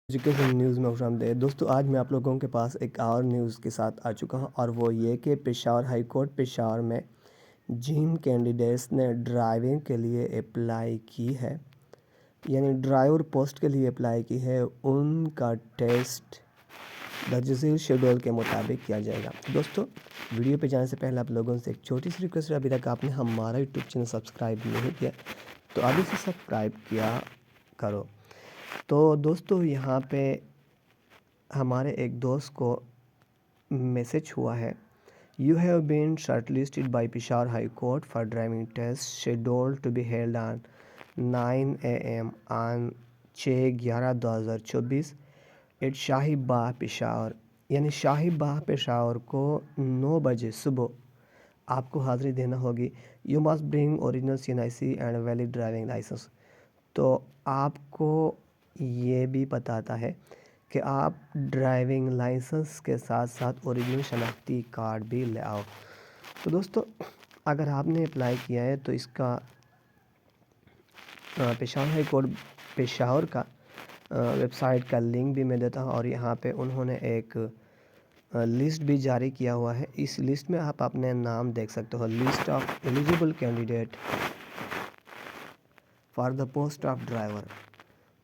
Education news में खुशामदीद दोस्तों। आज मैं आप लोगों के पास एक और न्यूज़ के साथ आ चुका हूं और वो ये कि पेशावर हाई कोर्ट पेशावर में जिन कैंडिडेट्स ने ड्राइविंग के लिए अप्लाई की है, यानी ड्राइवर पोस्ट के लिए अप्लाई की है, उनका टेस्ट दर्ज शेड्यूल के मुताबिक किया जाएगा। दोस्तों, वीडियो पे जाने से पहले आप लोगों से एक छोटी सी रिक्वेस्ट है, अभी तक आपने हमारा यूट्यूब चैनल सब्सक्राइब नहीं किया तो अभी से सब्सक्राइब किया करो। तो दोस्तों, यहाँ पे हमारे एक दोस्त को मैसेज हुआ है, you have been shortlisted by Peshawar high court for driving test scheduled to be held on 9 AM on 6/11/2024 at Shahi Bagh Peshawar. यानी शाही बाग पेशावर को 9 बजे सुबह आपको हाज़िरी देना होगी। You must bring original CNIC and valid driving licence. तो आपको ये भी बताता है कि आप ड्राइविंग लाइसेंस के साथ साथ ओरिजिनल शनाख्ती कार्ड भी ले आओ। तो दोस्तों, अगर आपने अप्लाई किया है तो इसका पेशावर हाई कोर्ट पेशावर का वेबसाइट का लिंक भी मैं देता हूँ और यहाँ पे उन्होंने एक लिस्ट भी जारी किया हुआ है। इस लिस्ट में आप अपने नाम देख सकते हो, list of eligible candidate for the post of driver.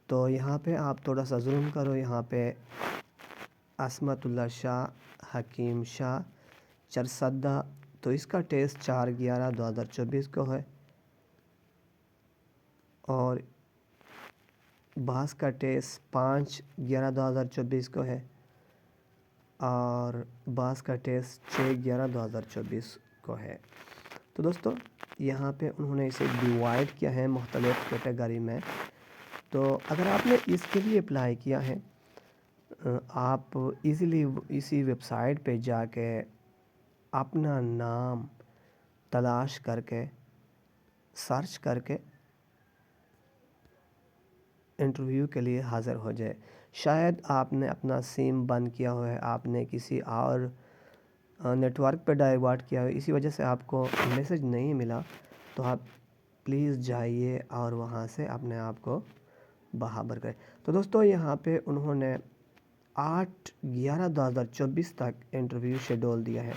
तो यहाँ पे आप थोड़ा सा ज़ूम करो, यहाँ पे असमतुल्ला शाह, हकीम शाह, चरसद्दा। तो इसका टेस्ट 4/11/2024 को है और बास का टेस्ट 5/11/2024 को है और बास का टेस्ट 6/11/2024 को है। तो दोस्तों, यहाँ पे उन्होंने इसे डिवाइड किया है मुख्तलिफ कैटेगरी में। तो अगर आपने इसके लिए अप्लाई किया है, आप इजीली इसी वेबसाइट पे जाके अपना नाम तलाश करके सर्च करके इंटरव्यू के लिए हाज़िर हो जाए। शायद आपने अपना सिम बंद किया हुआ है, आपने किसी और नेटवर्क पे डाइवर्ट किया है, इसी वजह से आपको मैसेज नहीं मिला। तो आप प्लीज़ जाइए और वहाँ से अपने आप को बहाबर करें। तो दोस्तों, यहाँ पे उन्होंने 8/11/2024 तक इंटरव्यू शेड्यूल दिया है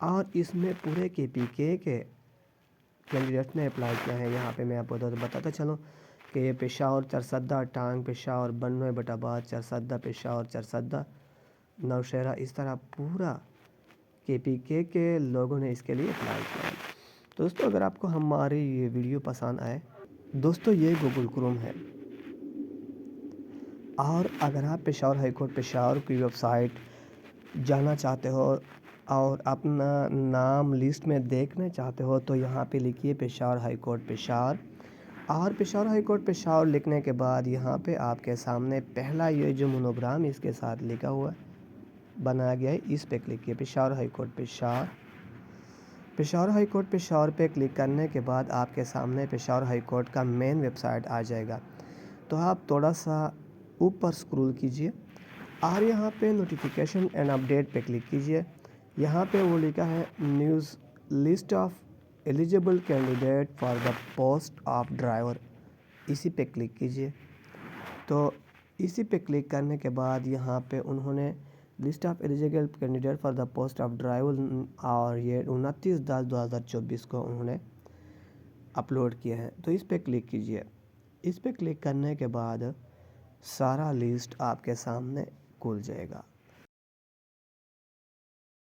और इसमें पूरे KPK के कैंडिडेट ने अप्लाई किया है। यहाँ पे मैं आपको बताता चलूँ कि ये पेशावर, चरसद्दा, टांग, पेशावर, 92/12, चरसद्दा, पेशावर, चरसद्दा, नौशहरा, इस तरह पूरा KPK के लोगों ने इसके लिए अप्लाई किया है। तो दोस्तों, अगर आपको हमारी ये वीडियो पसंद आए, दोस्तों ये गूगल क्रोम है और अगर आप पेशावर हाई कोर्ट पेशावर की वेबसाइट जाना चाहते हो और अपना नाम लिस्ट में देखना चाहते हो तो यहाँ पे लिखिए पेशावर हाई कोर्ट पेशावर और पेशावर हाई कोर्ट पेशावर लिखने के बाद यहाँ पे आपके सामने पहला ये जो मोनोग्राम इसके साथ लिखा हुआ बनाया गया है, इस पे क्लिक किए Peshawar high court Peshawar. Peshawar high court Peshawar पे क्लिक करने के बाद आपके सामने पेशावर हाई कोर्ट का मेन वेबसाइट आ जाएगा। तो आप थोड़ा सा ऊपर स्क्रॉल कीजिए और यहाँ पे नोटिफिकेशन एंड अपडेट पे क्लिक कीजिए। यहाँ पे वो लिखा है news list of eligible candidate for the post of driver, इसी पे क्लिक कीजिए। तो इसी पे क्लिक करने के बाद यहाँ पे उन्होंने list of eligible candidate for the post of driver और ये 29/10/2024 को उन्होंने अपलोड किया है। तो इस पे क्लिक कीजिए। इस पे क्लिक करने के बाद सारा लिस्ट आपके सामने खुल जाएगा।